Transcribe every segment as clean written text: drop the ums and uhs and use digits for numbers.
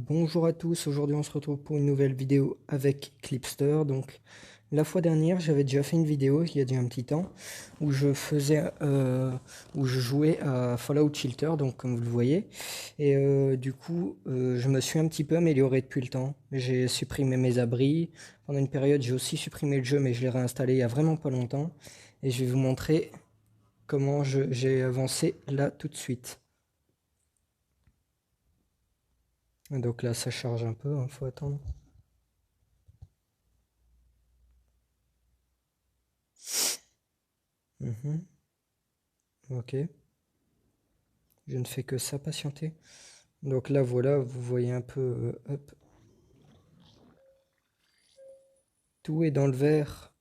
Bonjour à tous, aujourd'hui on se retrouve pour une nouvelle vidéo avec Clipster. Donc la fois dernière j'avais déjà fait une vidéo il y a déjà un petit temps où je jouais à Fallout Shelter, donc comme vous le voyez. Et du coup je me suis un petit peu amélioré depuis le temps. J'ai supprimé mes abris. Pendant une période j'ai aussi supprimé le jeu, mais je l'ai réinstallé il y a vraiment pas longtemps. Et je vais vous montrer comment j'ai avancé là tout de suite. Donc là ça charge un peu, hein, faut attendre. Ok, je ne fais que ça patienter. Donc là voilà, vous voyez un peu, hop, tout est dans le vert.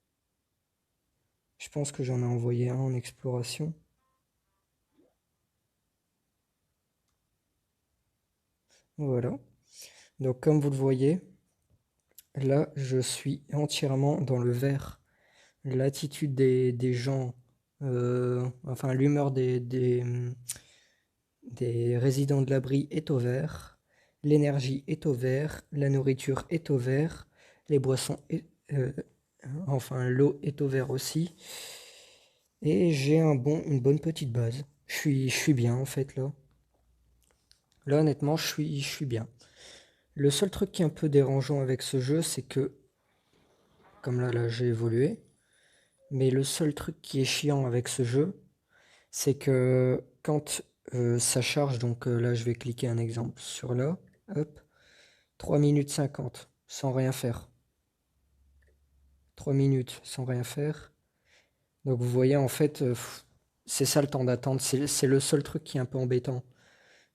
Je pense que j'en ai envoyé un en exploration. Voilà. Donc comme vous le voyez, là je suis entièrement dans le vert. L'attitude des gens, enfin l'humeur des résidents de l'abri est au vert. L'énergie est au vert. La nourriture est au vert. Les boissons, enfin l'eau est au vert aussi. Et j'ai une bonne petite base. Je suis bien en fait là. Là honnêtement je suis bien. Le seul truc qui est un peu dérangeant avec ce jeu, c'est que, comme là j'ai évolué, mais le seul truc qui est chiant avec ce jeu, c'est que quand ça charge, donc là je vais cliquer un exemple sur là, hop, 3 minutes 50 sans rien faire. 3 minutes sans rien faire. Donc vous voyez en fait, c'est ça le temps d'attente, c'est le seul truc qui est un peu embêtant.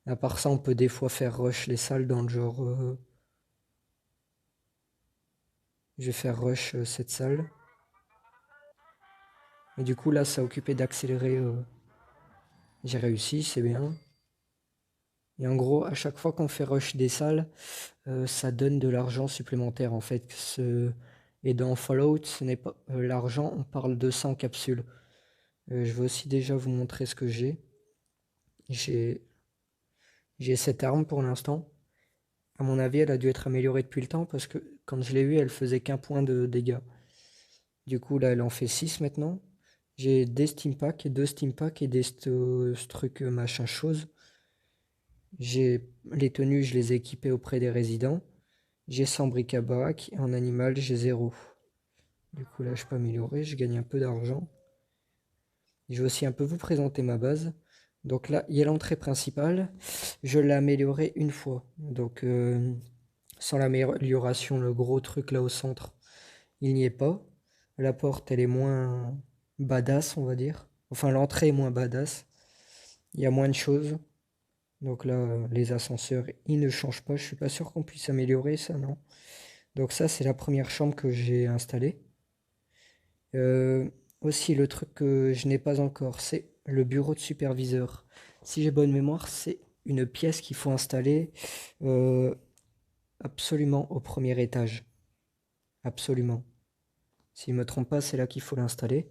À part ça, on peut des fois faire rush les salles dans le genre. Je vais faire rush cette salle. Et du coup, là, ça a occupé d'accélérer. J'ai réussi, c'est bien. Et en gros, à chaque fois qu'on fait rush des salles, ça donne de l'argent supplémentaire en fait. Et dans Fallout, ce n'est pas l'argent, on parle de 100 capsules. Je vais aussi déjà vous montrer ce que j'ai. J'ai j'ai cette arme pour l'instant. À mon avis, elle a dû être améliorée depuis le temps parce que quand je l'ai eue, elle faisait qu'un point de dégâts. Du coup, là, elle en fait 6 maintenant. J'ai des Steam Packs, deux Steam Packs et des trucs machin chose. J'ai les tenues, je les ai équipées auprès des résidents. J'ai 100 bric-à-brac et en animal, j'ai 0. Du coup, là, je peux améliorer, je gagne un peu d'argent. Je vais aussi un peu vous présenter ma base. Donc là, il y a l'entrée principale. Je l'ai améliorée une fois. Donc, sans l'amélioration, le gros truc là au centre, il n'y est pas. La porte, elle est moins badass, on va dire. Enfin, l'entrée est moins badass. Il y a moins de choses. Donc là, les ascenseurs, ils ne changent pas. Je suis pas sûr qu'on puisse améliorer ça, non. Donc ça, c'est la première chambre que j'ai installée. Euh, Aussi, le truc que je n'ai pas encore, c'est le bureau de superviseur. Si j'ai bonne mémoire, c'est une pièce qu'il faut installer euh, absolument au premier étage. Absolument. S'il ne me trompe pas, c'est là qu'il faut l'installer.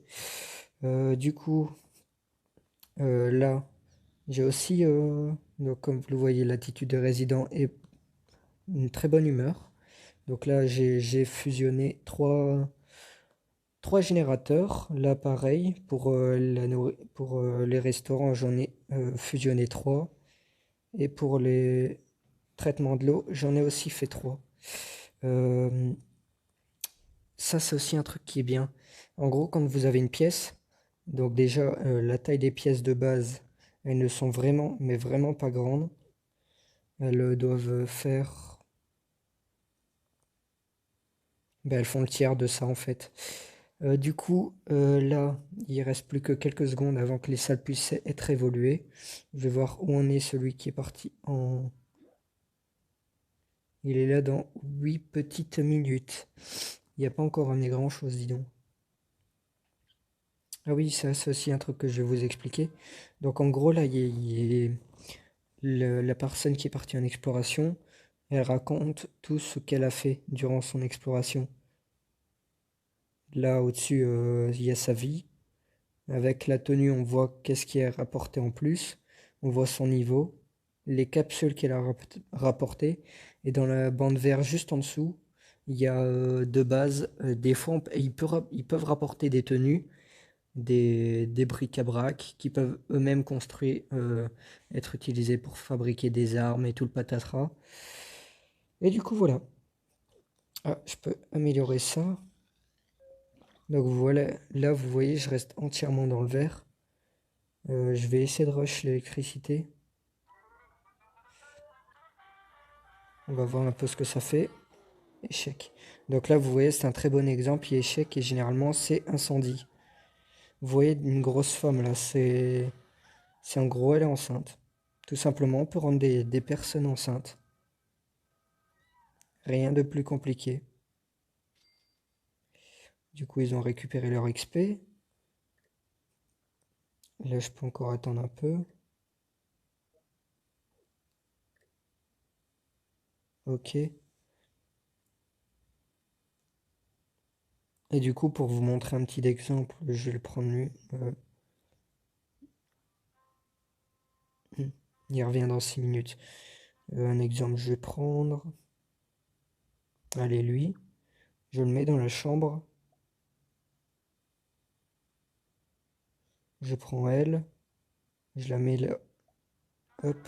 Du coup, là, j'ai aussi, donc comme vous le voyez, l'attitude des résidents est une très bonne humeur. Donc là, j'ai fusionné trois générateurs. Là, pareil, pour les restaurants, j'en ai fusionné trois. Et pour les traitements de l'eau, j'en ai aussi fait trois. Euh, Ça, c'est aussi un truc qui est bien. En gros, quand vous avez une pièce, donc déjà, la taille des pièces de base, elles ne sont vraiment, mais vraiment pas grandes. Elles doivent faire... Ben, elles font le tiers de ça, en fait. Du coup, là, il reste plus que quelques secondes avant que les salles puissent être évoluées. Je vais voir où en est celui qui est parti en... Il est là dans 8 petites minutes. Il n'y a pas encore amené grand-chose, dis donc. Ah oui, ça c'est aussi un truc que je vais vous expliquer. Donc en gros, là, la personne qui est partie en exploration, elle raconte tout ce qu'elle a fait durant son exploration. Là, au-dessus, il y a sa vie. Avec la tenue, on voit qu'est-ce qui est rapporté en plus. On voit son niveau. les capsules qu'elle a rapportées. Et dans la bande verte juste en dessous, il y a de base, des fois, ils peuvent rapporter des tenues, des bric-à-brac qui peuvent eux-mêmes construire, être utilisés pour fabriquer des armes et tout le patatras. Et du coup, voilà. Ah, je peux améliorer ça. Donc voilà, là vous voyez, je reste entièrement dans le vert. Je vais essayer de rush l'électricité. On va voir un peu ce que ça fait. Échec. Donc là vous voyez, c'est un très bon exemple. Il y a échec et généralement c'est incendie. Vous voyez une grosse femme là, c'est en gros elle est enceinte. Tout simplement pour rendre des personnes enceintes. Rien de plus compliqué. Du coup ils ont récupéré leur XP. Là je peux encore attendre un peu. Ok. Et du coup, pour vous montrer un petit exemple, je vais le prendre lui. Il revient dans 6 minutes. Un exemple, je vais prendre. Allez, lui. Je le mets dans la chambre. Je prends elle. Je la mets là. Hop.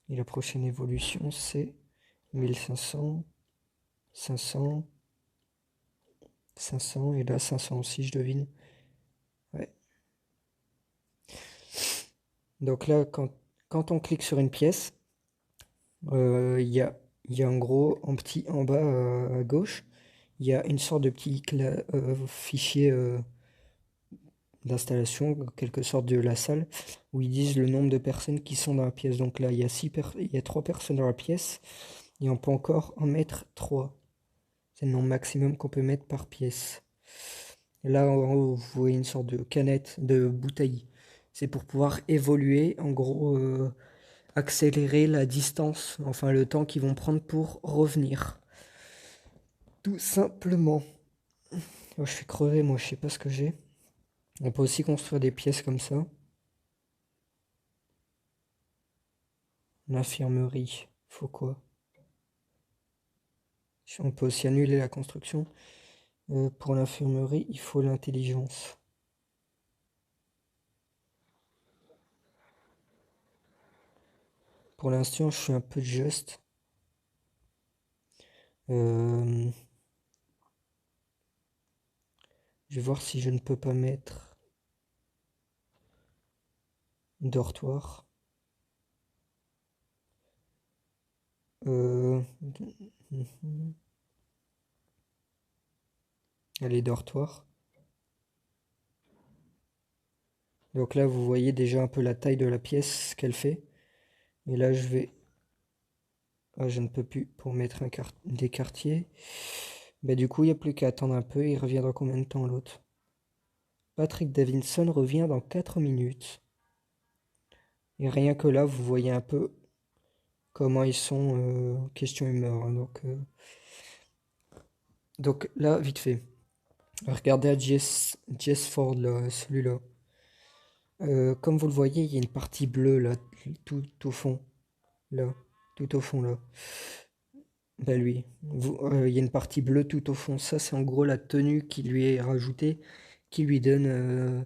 Et la prochaine évolution, c'est 1500, 500, 500. Et là, 500 aussi, je devine. Ouais. Donc là, quand on clique sur une pièce, il y a en gros, en bas à gauche, il y a une sorte de petit fichier d'installation, en quelque sorte de la salle, où ils disent le nombre de personnes qui sont dans la pièce. Donc là, il y a 3 personnes dans la pièce, et on peut encore en mettre 3. C'est le nombre maximum qu'on peut mettre par pièce. Et là, en haut, vous voyez une sorte de canette, de bouteille. C'est pour pouvoir évoluer, en gros, accélérer la distance, enfin le temps qu'ils vont prendre pour revenir. Tout simplement. Oh, je suis crevé, moi, je sais pas ce que j'ai. On peut aussi construire des pièces comme ça. L'infirmerie, faut quoi? On peut aussi annuler la construction. Pour l'infirmerie, il faut l'intelligence. Pour l'instant, je suis un peu juste. Je vais voir si je ne peux pas mettre dortoir. Euh... Allez, dortoir. Donc là, vous voyez déjà un peu la taille de la pièce, ce qu'elle fait. Et là, je vais... Ah, je ne peux plus pour mettre des quartiers. Bah, du coup, il n'y a plus qu'à attendre un peu. Il revient dans combien de temps l'autre? Patrick Davidson revient dans 4 minutes. Et rien que là, vous voyez un peu comment ils sont question humeur. Hein. Donc là, vite fait. Regardez à Jess Ford, là, celui-là. Comme vous le voyez, il y a une partie bleue là, tout au fond. Là, tout au fond là. Bah lui, il y a une partie bleue tout au fond. Ça, c'est en gros la tenue qui lui est rajoutée, qui lui donne,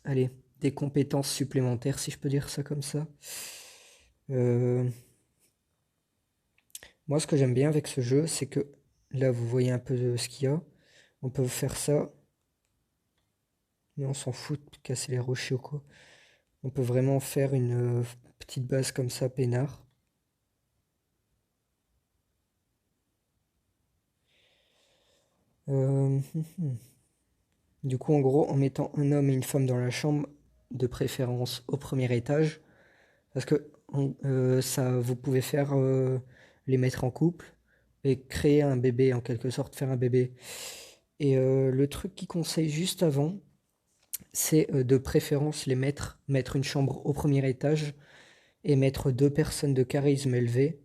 allez, des compétences supplémentaires, si je peux dire ça comme ça. Euh, Moi, ce que j'aime bien avec ce jeu, c'est que là, vous voyez un peu de ce qu'il y a. On peut faire ça, mais on s'en fout de casser les rochers ou quoi. On peut vraiment faire une petite base comme ça, peinard. Euh, Du coup, en gros, en mettant un homme et une femme dans la chambre, de préférence au premier étage, parce que ça, vous pouvez faire les mettre en couple et créer un bébé, en quelque sorte, faire un bébé. Et le truc qu'il conseille juste avant, c'est de préférence mettre une chambre au premier étage et mettre 2 personnes de charisme élevé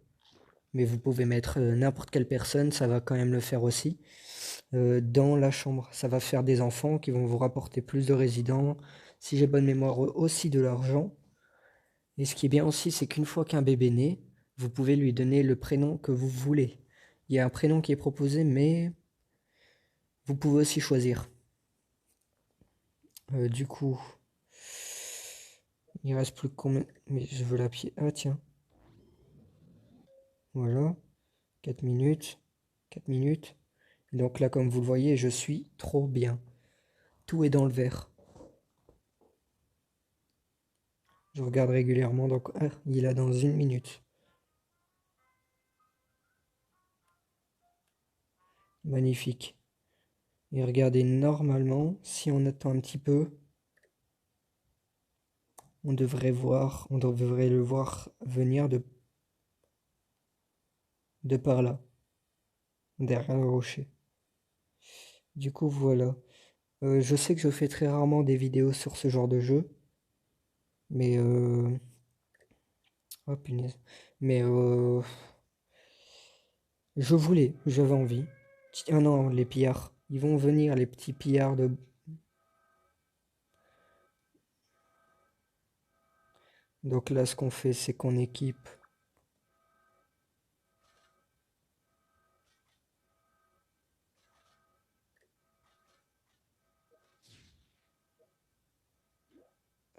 mais vous pouvez mettre n'importe quelle personne, ça va quand même le faire aussi. Dans la chambre, ça va faire des enfants qui vont vous rapporter plus de résidents, si j'ai bonne mémoire, aussi de l'argent. Et ce qui est bien aussi, c'est qu'une fois qu'un bébé naît, vous pouvez lui donner le prénom que vous voulez. Il y a un prénom qui est proposé, mais vous pouvez aussi choisir. Du coup, il reste plus que combien? Mais je veux la pied. Ah tiens, voilà, 4 minutes, 4 minutes. Donc là, comme vous le voyez, je suis trop bien. Tout est dans le vert. Je regarde régulièrement, donc il a dans 1 minute. Magnifique. Et regardez, normalement, si on attend un petit peu, on devrait le voir venir de par là, derrière le rocher. Du coup, voilà. Je sais que je fais très rarement des vidéos sur ce genre de jeu, mais oh punaise. Mais j'avais envie. Ah non, les pillards. Ils vont venir, les petits pillards de... Donc là, ce qu'on fait, c'est qu'on équipe.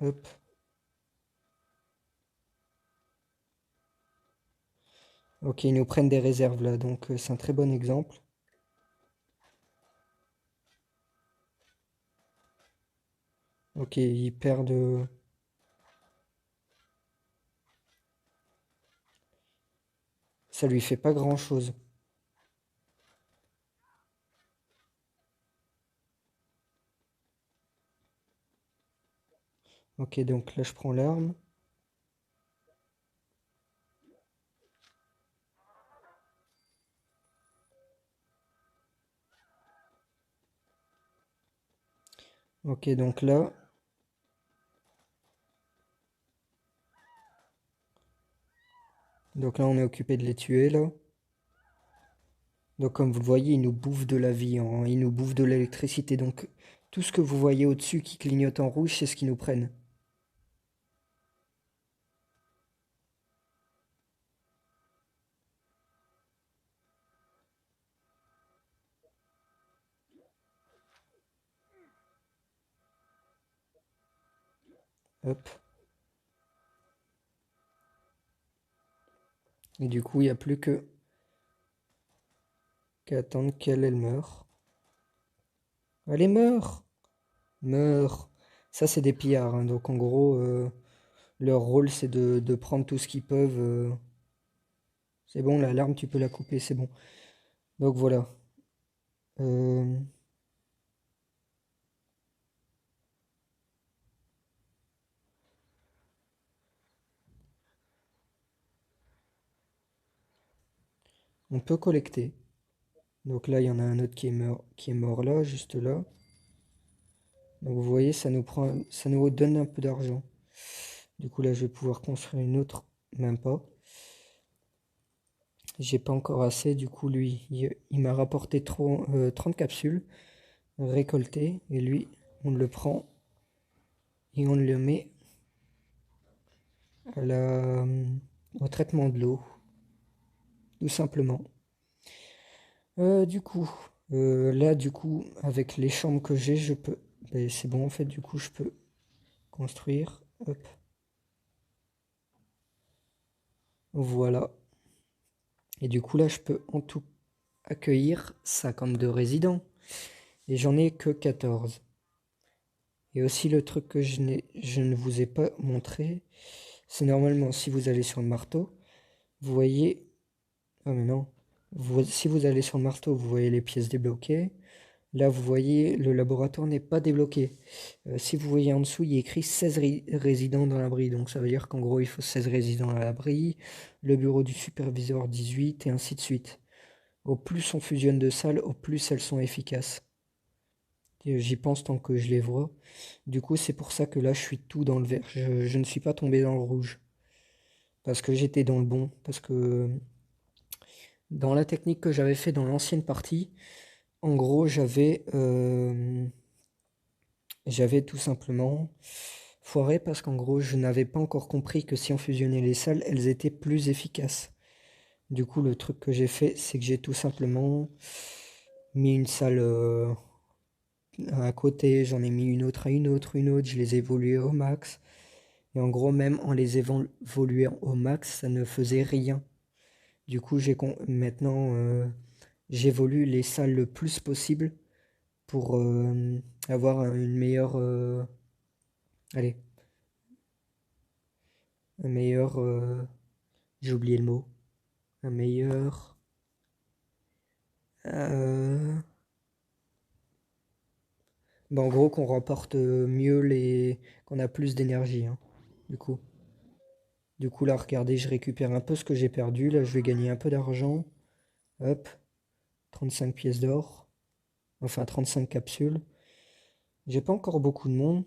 Hop. Ok, ils nous prennent des réserves là, donc c'est un très bon exemple. Ok, ils perdent... Ça lui fait pas grand-chose. Ok, donc là, je prends l'arme. Ok, donc là... Donc là, on est occupé de les tuer, là. Donc comme vous le voyez, ils nous bouffent de la vie, hein. Ils nous bouffent de l'électricité. Donc tout ce que vous voyez au-dessus qui clignote en rouge, c'est ce qu'ils nous prennent. Hop. Et du coup, il n'y a plus que qu'à attendre qu'elle meure. Allez, meurt! Meurt! Ça, c'est des pillards, hein. Donc en gros, leur rôle, c'est de prendre tout ce qu'ils peuvent. C'est bon, l'alarme, tu peux la couper, c'est bon. Donc voilà. Euh, on peut collecter. Donc là, il y en a un autre qui est mort là, juste là. Donc vous voyez, ça nous donne un peu d'argent. Du coup là, je vais pouvoir construire une autre, même pas. J'ai pas encore assez, du coup lui, il m'a rapporté 30 capsules récoltées. Et lui, on le prend et on le met à au traitement de l'eau, tout simplement. Du coup, là, du coup, avec les chambres que j'ai, je peux... Ben, c'est bon, en fait, du coup, je peux construire. Hop, voilà. Et du coup, là, je peux en tout accueillir 52 résidents. Et j'en ai que 14. Et aussi, le truc que je ne vous ai pas montré, c'est normalement, si vous allez sur le marteau, vous voyez... Ah mais non. Si vous allez sur le marteau, vous voyez les pièces débloquées. Là, vous voyez, le laboratoire n'est pas débloqué. Si vous voyez en dessous, il y a écrit 16 résidents dans l'abri. Donc ça veut dire qu'en gros, il faut 16 résidents à l'abri. Le bureau du superviseur 18 et ainsi de suite. Au plus on fusionne de salles, au plus elles sont efficaces. J'y pense tant que je les vois. Du coup, c'est pour ça que là, je suis tout dans le vert. Je ne suis pas tombé dans le rouge. Parce que j'étais dans le bon. Parce que Dans la technique que j'avais fait dans l'ancienne partie, en gros, j'avais tout simplement foiré parce qu'en gros, je n'avais pas encore compris que si on fusionnait les salles, elles étaient plus efficaces. Du coup, le truc que j'ai fait, c'est que j'ai tout simplement mis une salle à côté, j'en ai mis une autre à une autre, je les ai évoluées au max. Et en gros, même en les évoluant au max, ça ne faisait rien. Du coup, maintenant, j'évolue les salles le plus possible pour avoir une meilleure, allez, un meilleur, j'ai oublié le mot, un meilleur, euh, bah, en gros qu'on remporte mieux qu'on a plus d'énergie, hein, du coup. Du coup là, regardez, je récupère un peu ce que j'ai perdu. Là, je vais gagner un peu d'argent. Hop, 35 pièces d'or. Enfin, 35 capsules. J'ai pas encore beaucoup de monde.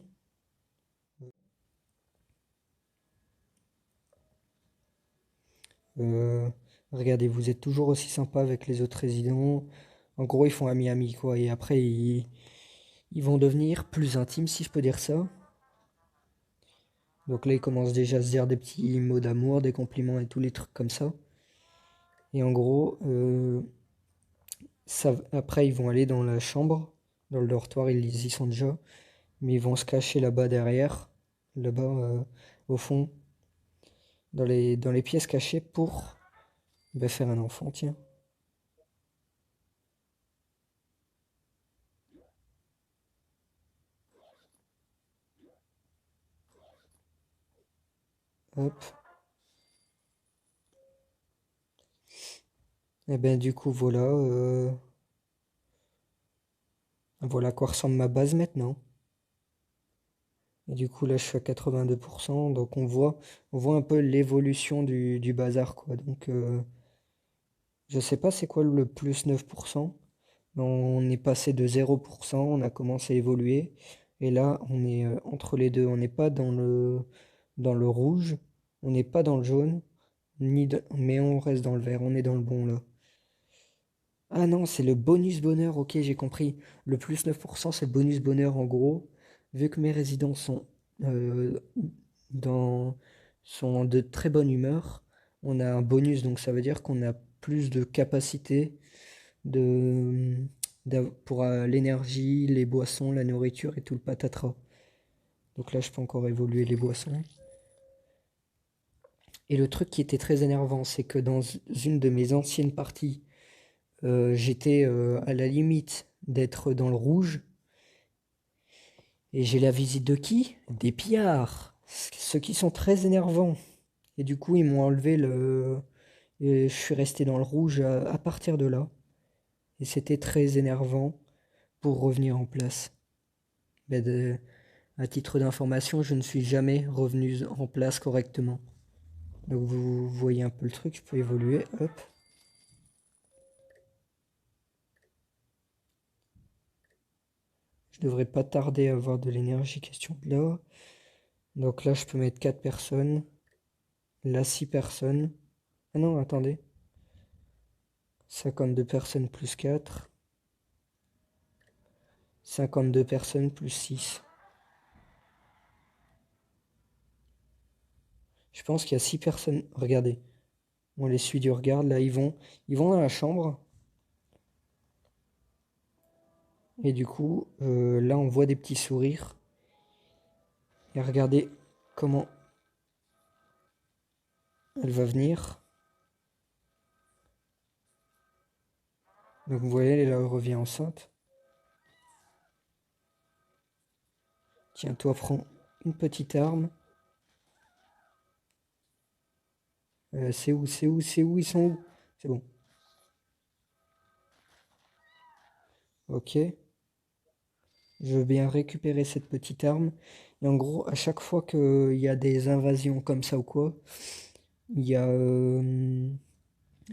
Euh, regardez, vous êtes toujours aussi sympa avec les autres résidents. En gros, ils font ami-ami, quoi. Et après, ils vont devenir plus intimes, si je peux dire ça. Donc là, ils commencent déjà à se dire des petits mots d'amour, des compliments et tous les trucs comme ça. Et en gros, après, ils vont aller dans la chambre, dans le dortoir, ils y sont déjà. Mais ils vont se cacher là-bas derrière, là-bas au fond, dans les pièces cachées pour faire un enfant, tiens. Hop. Et ben du coup, voilà à quoi ressemble ma base maintenant. Et du coup, là, je suis à 82%, donc on voit un peu l'évolution du bazar, quoi. Donc, je sais pas c'est quoi le plus 9%. On est passé de 0%, on a commencé à évoluer. Et là, on est entre les deux. On n'est pas dans le rouge, on n'est pas dans le jaune, mais on reste dans le vert. On est dans le bon là. Ah non, c'est le bonus bonheur, ok, j'ai compris. Le plus 9%, c'est le bonus bonheur en gros. Vu que mes résidents euh, dans, sont de très bonne humeur, on a un bonus, donc ça veut dire qu'on a plus de capacité de, pour l'énergie, les boissons, la nourriture et tout le patatras. Donc là, je peux encore évoluer les boissons. Et le truc qui était très énervant, c'est que dans une de mes anciennes parties, j'étais à la limite d'être dans le rouge. Et j'ai la visite de qui? Des pillards. Ceux qui sont très énervants. Et du coup, ils m'ont enlevé le... Et je suis resté dans le rouge à partir de là. Et c'était très énervant pour revenir en place. Mais à titre d'information, je ne suis jamais revenu en place correctement. Donc vous voyez un peu le truc, je peux évoluer. Hop. Je devrais pas tarder à avoir de l'énergie, question de là. Donc là, je peux mettre 4 personnes. Là, 6 personnes. Ah non, attendez. 52 personnes plus 4. 52 personnes plus 6. Je pense qu'il y a 6 personnes. Regardez. On les suit du regard. Là, ils vont dans la chambre. Et du coup, là, on voit des petits sourires. Et regardez comment elle va venir. Donc vous voyez, là, elle revient enceinte. Tiens, toi, prends une petite arme. C'est où, c'est où, c'est où, ils sont où? C'est bon. Ok. Je veux bien récupérer cette petite arme. Et en gros, à chaque fois qu'il y a des invasions comme ça ou quoi, il y a, euh,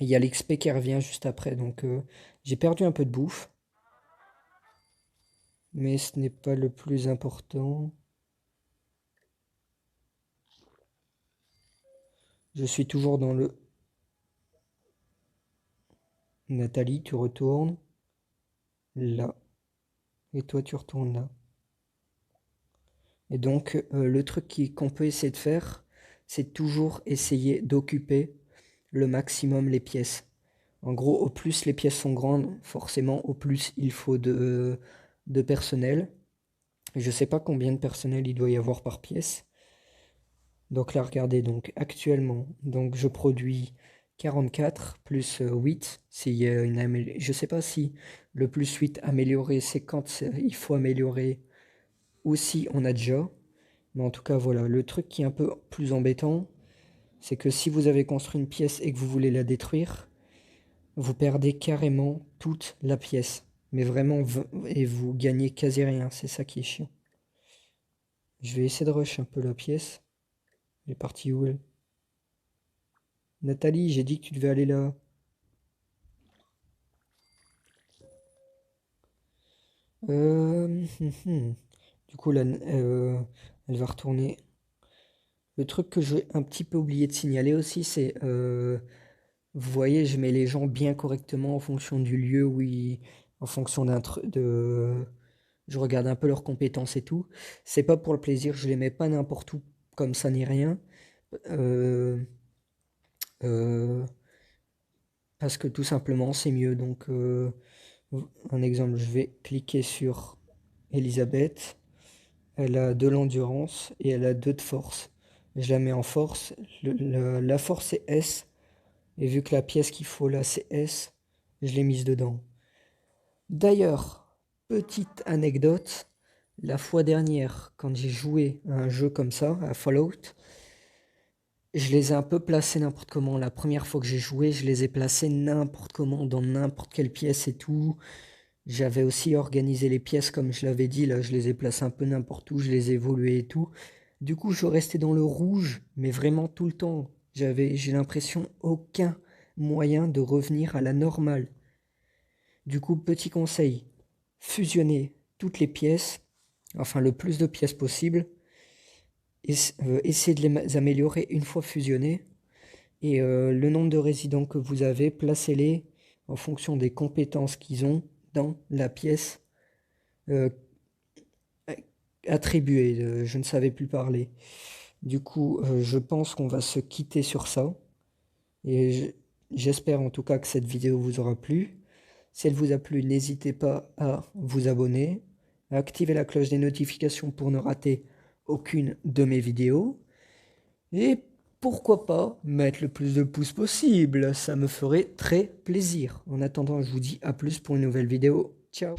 il y a l'XP qui revient juste après. Donc j'ai perdu un peu de bouffe. Mais ce n'est pas le plus important. Je suis toujours dans le... Nathalie, tu retournes là. Et toi, tu retournes là. Et donc, le truc qu'on peut essayer de faire, c'est toujours essayer d'occuper le maximum les pièces. En gros, au plus les pièces sont grandes, forcément, au plus il faut de personnel. Je sais pas combien de personnel il doit y avoir par pièce. Donc là, regardez, donc actuellement, donc je produis 44 plus 8. S'il y a je sais pas si le plus 8 amélioré, c'est quand il faut améliorer ou si on a déjà. Mais en tout cas, voilà, le truc qui est un peu plus embêtant, c'est que si vous avez construit une pièce et que vous voulez la détruire, vous perdez carrément toute la pièce. Mais vraiment, et vous gagnez quasi rien, c'est ça qui est chiant. Je vais essayer de rush un peu la pièce. Elle est partie où elle? Nathalie, j'ai dit que tu devais aller là. Du coup, là, elle va retourner. Le truc que j'ai un petit peu oublié de signaler aussi, c'est, vous voyez, je mets les gens bien correctement en fonction du lieu où en fonction d'un truc je regarde un peu leurs compétences et tout. C'est pas pour le plaisir, je les mets pas n'importe où comme ça ni rien. Euh, euh, Parce que tout simplement c'est mieux. Donc, un exemple, je vais cliquer sur Elisabeth. Elle a de l'endurance et elle a 2 de force. Je la mets en force. La force est S. Et vu que la pièce qu'il faut là c'est S, je l'ai mise dedans. D'ailleurs, petite anecdote, la fois dernière, quand j'ai joué à un jeu comme ça, à Fallout, je les ai un peu placés n'importe comment. La première fois que j'ai joué, je les ai placés n'importe comment, dans n'importe quelle pièce et tout. J'avais aussi organisé les pièces comme je l'avais dit, là je les ai placées un peu n'importe où, je les ai évoluées et tout. Du coup, je restais dans le rouge, mais vraiment tout le temps. J'ai l'impression aucun moyen de revenir à la normale. Du coup, petit conseil, fusionnez toutes les pièces, enfin le plus de pièces possible, essayez de les améliorer une fois fusionnées, et le nombre de résidents que vous avez, placez-les en fonction des compétences qu'ils ont dans la pièce euh, attribuée. Je ne savais plus parler. Du coup, je pense qu'on va se quitter sur ça, et j'espère en tout cas que cette vidéo vous aura plu. Si elle vous a plu, n'hésitez pas à vous abonner, à activer la cloche des notifications pour ne rater aucune de mes vidéos. Et pourquoi pas mettre le plus de pouces possible, ça me ferait très plaisir. En attendant, je vous dis à plus pour une nouvelle vidéo. Ciao!